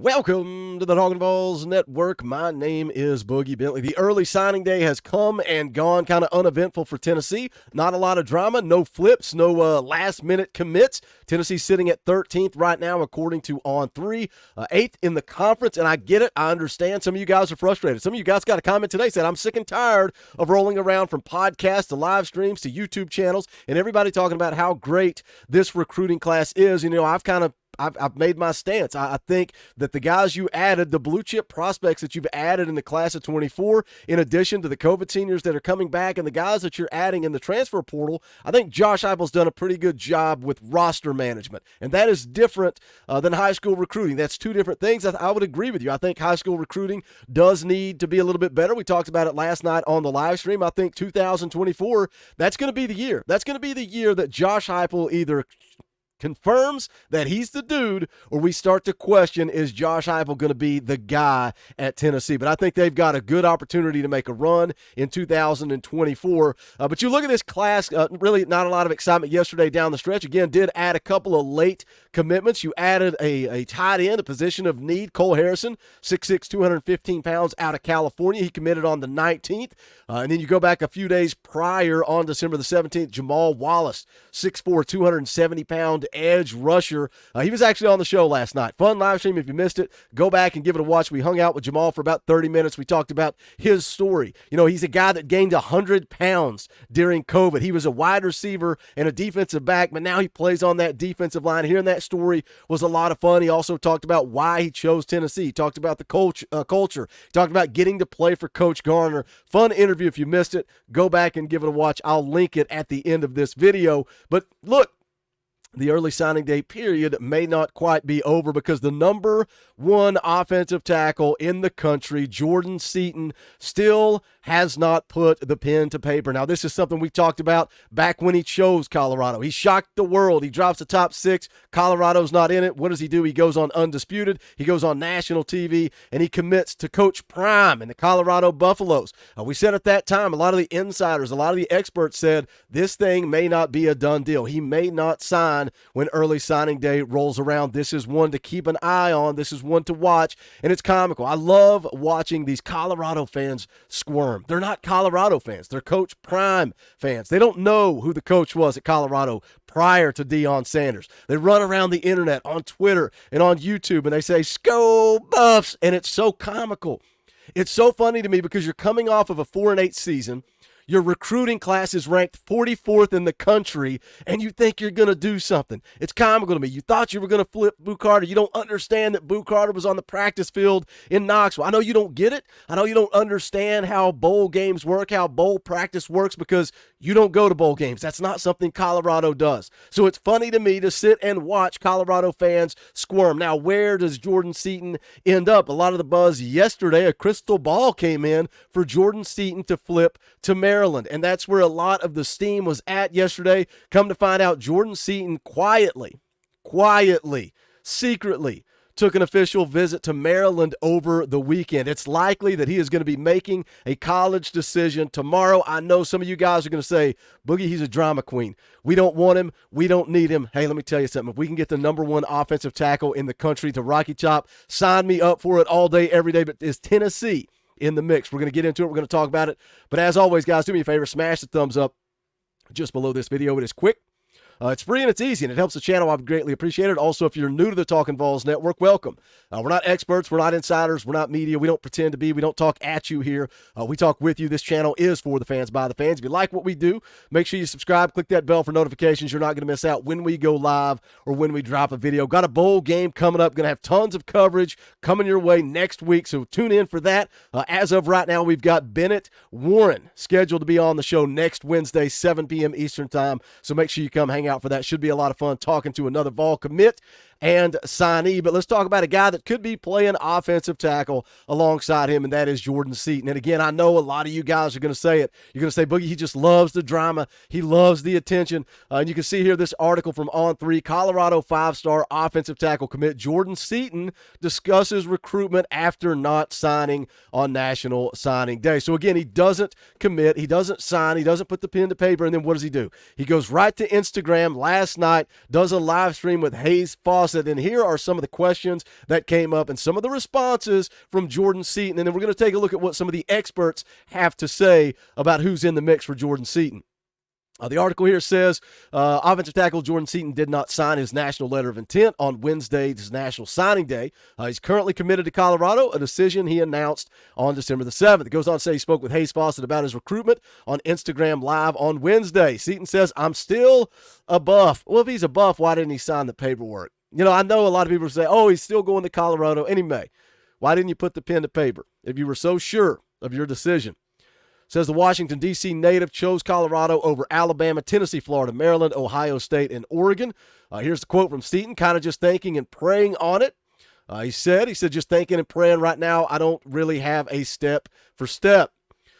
Welcome to the Talkin VAWLS Network. My name is Boogie Bentley. The early signing day has come and gone, kind of uneventful for Tennessee. Not a lot of drama, no flips, no last-minute commits. Tennessee sitting at 13th right now, according to On3, 8th in the conference, and I get it. I understand. Some of you guys are frustrated. Some of you guys got a comment today saying, I'm sick and tired of rolling around from podcasts to live streams to YouTube channels and everybody talking about how great this recruiting class is. You know, I've made my stance. I think that the guys you added, the blue chip prospects that you've added in the class of 24, in addition to the COVID seniors that are coming back and the guys that you're adding in the transfer portal, I think Josh Heupel's done a pretty good job with roster management. And that is different than high school recruiting. That's two different things. I would agree with you. I think high school recruiting does need to be a little bit better. We talked about it last night on the live stream. I think 2024, that's going to be the year. That's going to be the year that Josh Heupel either confirms that he's the dude, or we start to question, is Josh Heupel going to be the guy at Tennessee? But I think they've got a good opportunity to make a run in 2024. But you look at this class, really not a lot of excitement yesterday down the stretch. Again, did add a couple of late commitments. You added a tight end, a position of need, Cole Harrison, 6'6", 215 pounds out of California. He committed on the 19th. And then you go back a few days prior on December the 17th, Jamal Wallace, 6'4", 270-pound edge rusher. He was actually on the show last night. Fun live stream. If you missed it, go back and give it a watch. We hung out with Jamal for about 30 minutes. We talked about his story. You know, he's a guy that gained 100 pounds during COVID. He was a wide receiver and a defensive back, but now he plays on that defensive line. Hearing that story was a lot of fun. He also talked about why he chose Tennessee. He talked about the culture. He talked about getting to play for Coach Garner. Fun interview. If you missed it, go back and give it a watch. I'll link it at the end of this video. But look, the early signing day period may not quite be over because the number one offensive tackle in the country, Jordan Seaton, still has not put the pen to paper. Now, this is something we talked about back when he chose Colorado. He shocked the world. He drops the top 6. Colorado's not in it. What does he do? He goes on Undisputed. He goes on national TV, and he commits to Coach Prime and the Colorado Buffaloes. We said at that time, a lot of the insiders, a lot of the experts said this thing may not be a done deal. He may not sign when early signing day rolls around. This is one to keep an eye on. This is one to watch, and it's comical. I love watching these Colorado fans squirm. They're not Colorado fans. They're Coach Prime fans. They don't know who the coach was at Colorado prior to Deion Sanders. They run around the internet, on Twitter and on YouTube, and they say, "Sko Buffs," and it's so comical. It's so funny to me because you're coming off of a 4-8 season. Your recruiting class is ranked 44th in the country, and you think you're going to do something. It's comical to me. You thought you were going to flip Boo Carter. You don't understand that Boo Carter was on the practice field in Knoxville. I know you don't get it. I know you don't understand how bowl games work, how bowl practice works, because you don't go to bowl games. That's not something Colorado does. So it's funny to me to sit and watch Colorado fans squirm. Now, where does Jordan Seaton end up? A lot of the buzz yesterday, a crystal ball came in for Jordan Seaton to flip to Maryland, and that's where a lot of the steam was at yesterday. Come to find out, Jordan Seaton quietly, secretly took an official visit to Maryland over the weekend. It's likely that he is going to be making a college decision tomorrow. I know some of you guys are going to say, Boogie, he's a drama queen. We don't want him. We don't need him. Hey, let me tell you something. If we can get the number one offensive tackle in the country to Rocky Top, sign me up for it all day, every day. But is Tennessee in the mix? We're going to get into it. We're going to talk about it. But as always, guys, do me a favor. Smash the thumbs up just below this video. It is quick. It's free and it's easy, and it helps the channel. I would greatly appreciate it. Also, if you're new to the Talkin VAWLS Network, welcome. We're not experts. We're not insiders. We're not media. We don't pretend to be. We don't talk at you here. We talk with you. This channel is for the fans, by the fans. If you like what we do, make sure you subscribe. Click that bell for notifications. You're not going to miss out when we go live or when we drop a video. Got a bowl game coming up. Going to have tons of coverage coming your way next week, so tune in for that. As of right now, we've got Bennett Warren scheduled to be on the show next Wednesday, 7 p.m. Eastern time, so make sure you come hang out for that. Should be a lot of fun talking to another Vol commit and signee. But let's talk about a guy that could be playing offensive tackle alongside him, and that is Jordan Seaton. And again, I know a lot of you guys are going to say it. You're going to say, Boogie, he just loves the drama. He loves the attention. And you can see here this article from On3, Colorado 5-star offensive tackle commit Jordan Seaton discusses recruitment after not signing on National Signing Day. So again, he doesn't commit. He doesn't sign. He doesn't put the pen to paper. And then what does he do? He goes right to Instagram last night, does a live stream with Hayes Foster Fawcett. And here are some of the questions that came up and some of the responses from Jordan Seaton. And then we're going to take a look at what some of the experts have to say about who's in the mix for Jordan Seaton. The article here says offensive tackle Jordan Seaton did not sign his national letter of intent on Wednesday's National Signing Day. He's currently committed to Colorado, a decision he announced on December the 7th. It goes on to say he spoke with Hayes Fawcett about his recruitment on Instagram Live on Wednesday. Seaton says, I'm still a Buff. Well, if he's a Buff, why didn't he sign the paperwork? You know, I know a lot of people say, oh, he's still going to Colorado, and he may. Why didn't you put the pen to paper if you were so sure of your decision? Says the Washington, D.C. native chose Colorado over Alabama, Tennessee, Florida, Maryland, Ohio State, and Oregon. Here's the quote from Seaton, kind of just thinking and praying on it. He said, just thinking and praying right now. I don't really have a step for step.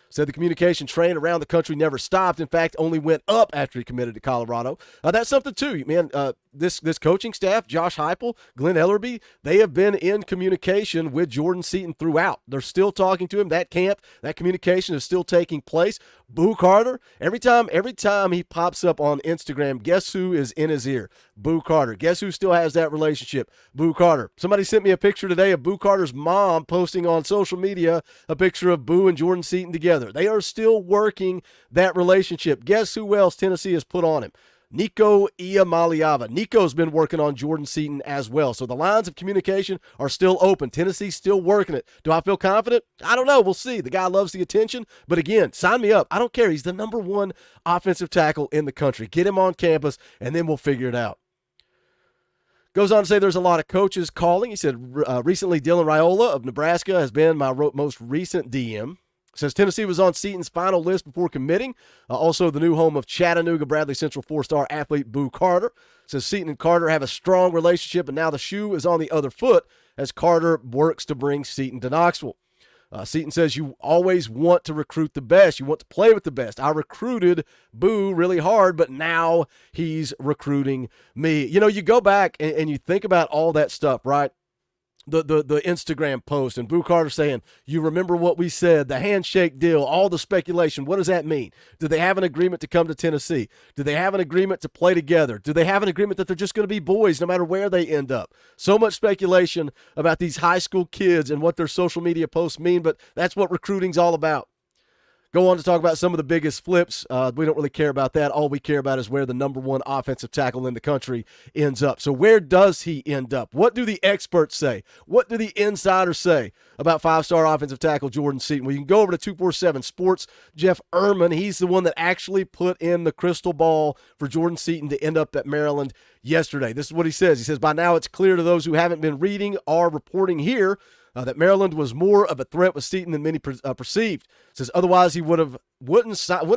Said the communication train around the country never stopped. In fact, only went up after he committed to Colorado. That's something, too. Man, this coaching staff, Josh Heupel, Glenn Ellerby, they have been in communication with Jordan Seaton throughout. They're still talking to him. That camp, that communication is still taking place. Boo Carter, every time he pops up on Instagram, guess who is in his ear? Boo Carter. Guess who still has that relationship? Boo Carter. Somebody sent me a picture today of Boo Carter's mom posting on social media a picture of Boo and Jordan Seaton together. They are still working that relationship. Guess who else Tennessee has put on him? Nico Iamaleava. Nico's been working on Jordan Seaton as well. So the lines of communication are still open. Tennessee's still working it. Do I feel confident? I don't know. We'll see. The guy loves the attention. But again, sign me up. I don't care. He's the number one offensive tackle in the country. Get him on campus, and then we'll figure it out. Goes on to say there's a lot of coaches calling. He said recently Dylan Raiola of Nebraska has been my most recent DM. Says Tennessee was on Seaton's final list before committing. Also, the new home of Chattanooga Bradley Central four-star athlete Boo Carter. Says Seaton and Carter have a strong relationship, and now the shoe is on the other foot as Carter works to bring Seaton to Knoxville. Seaton says you always want to recruit the best. You want to play with the best. I recruited Boo really hard, but now he's recruiting me. You know, you go back and you think about all that stuff, right? The Instagram post and Boo Carter saying, you remember what we said, the handshake deal, all the speculation. What does that mean? Do they have an agreement to come to Tennessee? Do they have an agreement to play together? Do they have an agreement that they're just going to be boys no matter where they end up? So much speculation about these high school kids and what their social media posts mean, but that's what recruiting's all about. Go on to talk about some of the biggest flips. We don't really care about that. All we care about is where the number one offensive tackle in the country ends up. So where does he end up? What do the experts say? What do the insiders say about five-star offensive tackle Jordan Seaton? Well, you can go over to 247 Sports. Jeff Ehrman, he's the one that actually put in the crystal ball for Jordan Seaton to end up at Maryland yesterday. This is what he says. He says, by now it's clear to those who haven't been reading our reporting here that Maryland was more of a threat with Seaton than many perceived. Says otherwise he would have signed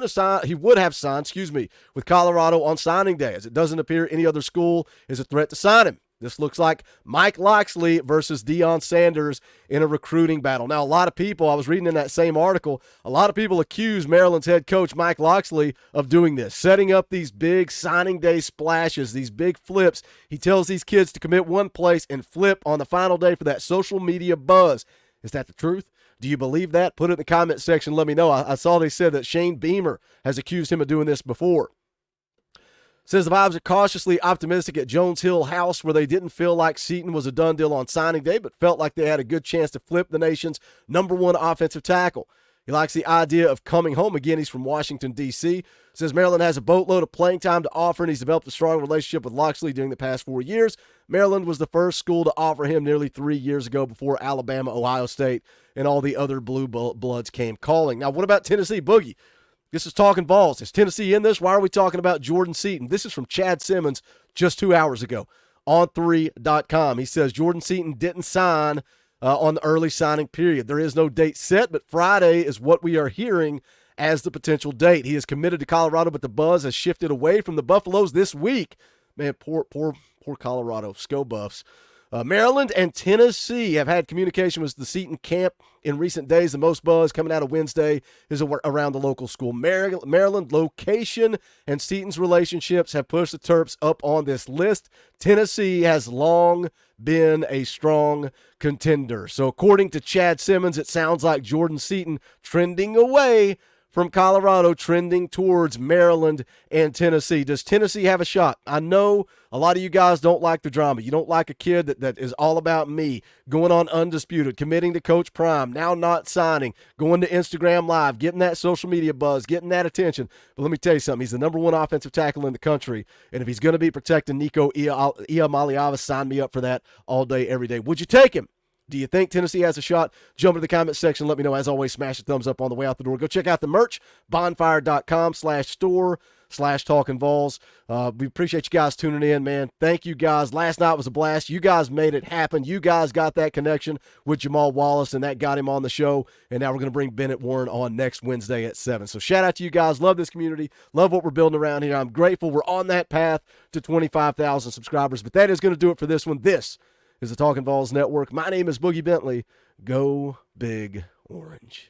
with Colorado on signing day, as it doesn't appear any other school is a threat to sign him. This looks like Mike Locksley versus Deion Sanders in a recruiting battle. Now, a lot of people, I was reading in that same article, a lot of people accuse Maryland's head coach Mike Locksley of doing this, setting up these big signing day splashes, these big flips. He tells these kids to commit one place and flip on the final day for that social media buzz. Is that the truth? Do you believe that? Put it in the comment section. Let me know. I saw they said that Shane Beamer has accused him of doing this before. Says the vibes are cautiously optimistic at Jones Hill House, where they didn't feel like Seaton was a done deal on signing day, but felt like they had a good chance to flip the nation's number one offensive tackle. He likes the idea of coming home. Again, he's from Washington, D.C. Says Maryland has a boatload of playing time to offer, and he's developed a strong relationship with Locksley during the past 4 years. Maryland was the first school to offer him nearly 3 years ago before Alabama, Ohio State, and all the other blue bloods came calling. Now, what about Tennessee, Boogie? This is Talkin VAWLS. Is Tennessee in this? Why are we talking about Jordan Seaton? This is from Chad Simmons just 2 hours ago on 3.com. He says Jordan Seaton didn't sign on the early signing period. There is no date set, but Friday is what we are hearing as the potential date. He is committed to Colorado, but the buzz has shifted away from the Buffaloes this week. Man, poor Colorado, Sco Buffs. Maryland and Tennessee have had communication with the Seaton camp in recent days. The most buzz coming out of Wednesday is around the local school. Maryland location and Seaton's relationships have pushed the Terps up on this list. Tennessee has long been a strong contender. So according to Chad Simmons, it sounds like Jordan Seaton trending away from Colorado trending towards Maryland and Tennessee. Does Tennessee have a shot? I know a lot of you guys don't like the drama. You don't like a kid that is all about me, going on Undisputed, committing to Coach Prime, now not signing, going to Instagram Live, getting that social media buzz, getting that attention. But let me tell you something. He's the number one offensive tackle in the country, and if he's going to be protecting Nico Iamaleava, sign me up for that all day, every day. Would you take him? Do you think Tennessee has a shot? Jump into the comment section. Let me know. As always, smash the thumbs up on the way out the door. Go check out the merch, bonfire.com/store/Talkin VAWLS. We appreciate you guys tuning in, man. Thank you guys. Last night was a blast. You guys made it happen. You guys got that connection with Jamal Wallace, and that got him on the show. And now we're going to bring Bennett Warren on next Wednesday at 7. So shout out to you guys. Love this community. Love what we're building around here. I'm grateful we're on that path to 25,000 subscribers. But that is going to do it for this one. This is the Talkin VAWLS Network. My name is Boogie Bentley. Go Big Orange.